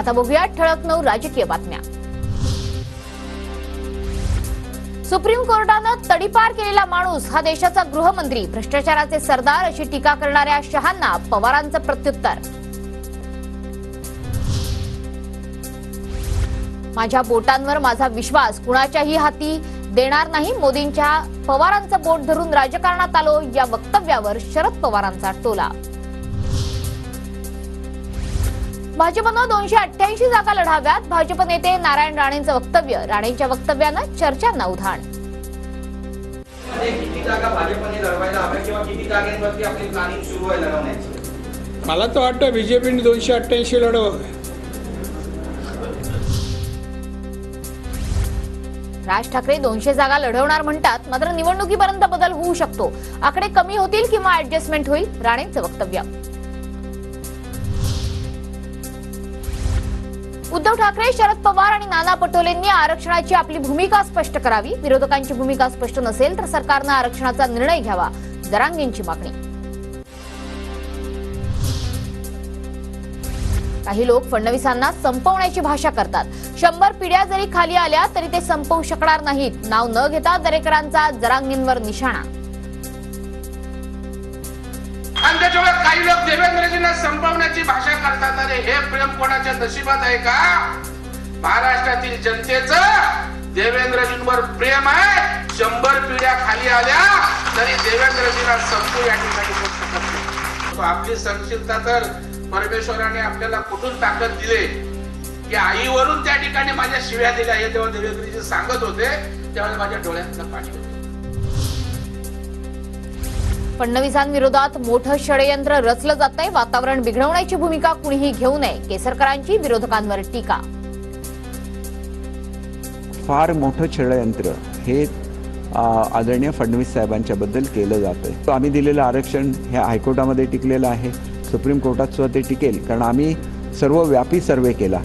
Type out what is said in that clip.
आता बघूया ठळक 9 राजकीय बातम्या। सुप्रीम कोर्टानं तडीपार केलेला माणूस हा देशाचा गृहमंत्री, भ्रष्टाचाराचे सरदार अशी टीका करणाऱ्या शहांना पवारांचं प्रत्युत्तर। माझ्या बोटांवर माझा विश्वास कुणाच्याही हाती देणार नाही, मोदींच्या पवारांचं बोट धरून राजकारणात आलो या वक्तव्यावर शरद पवारांचा टोला। भाजपनं 288 जागा लढाव्यात, भाजप नेते नारायण राणेंचं वक्तव्य। राणेंच्या वक्तव्यानं चर्चांना उधाण। किती जागा भाजपने लढवायला हव्या किंवा किती जागांवरती आपली प्लॅनिंग सुरू आहे लढवण्याची? मला तर वाटतं बीजेपीने 288 लढवावे। राज ठाकरे 200 जागा लढवणार म्हणतात, मात्र निवडणुकीपर्यंत बदल होऊ शकतो, आकडे कमी होतील किंवा ऍडजस्टमेंट होईल, राणेंचं वक्तव्य। उद्धव ठाकरे, शरद पवार आणि नाना पटोलेंनी आरक्षणाची आपली भूमिका स्पष्ट करावी, विरोधकांची भूमिका स्पष्ट नसेल तर सरकारनं आरक्षणाचा निर्णय घ्यावा, जरांगेंची मागणी। काही लोक फडणवीसांना संपवण्याची भाषा करतात, 100 पिढ्या जरी खाली आल्या तरी ते संपवू शकणार नाहीत, नाव न घेता दरेकरांचा जरांगेंवर निशाणा। आणि त्याच्यामुळे काही लोक देवेंद्रजींना संपवण्याची भाषा करतात। अरे हे प्रेम कोणाच्या नशिबात आहे का? महाराष्ट्रातील जनतेचं देवेंद्रजींवर प्रेम आहे, 100 पिढ्या खाली आल्या तरी देवेंद्रजींना संपू या ठिकाणी आपली सहनशीलता तर परमेश्वराने आपल्याला कुठून ताकद दिली की आईवरून त्या ठिकाणी माझ्या शिव्या दिल्या हे तेव्हा देवेंद्रजी सांगत होते, तेव्हा माझ्या डोळ्यातलं पाणी होतं। फडणवीसांविरोधात मोठं षडयंत्र रचलं जातंय, वातावरण बिघडवण्याची भूमिका कुणीही घेऊ नये, केसरकरांची विरोधकांवर टीका। फार मोठं षडयंत्र हे आदरणीय फडणवीस साहेबांच्या बद्दल केलं जातंय। आम्ही दिलेलं आरक्षण हे हायकोर्टामध्ये टिकलेलं आहे, सुप्रीम कोर्टात सुद्धा ते टिकेल, कारण आम्ही सर्वव्यापी सर्वे केला।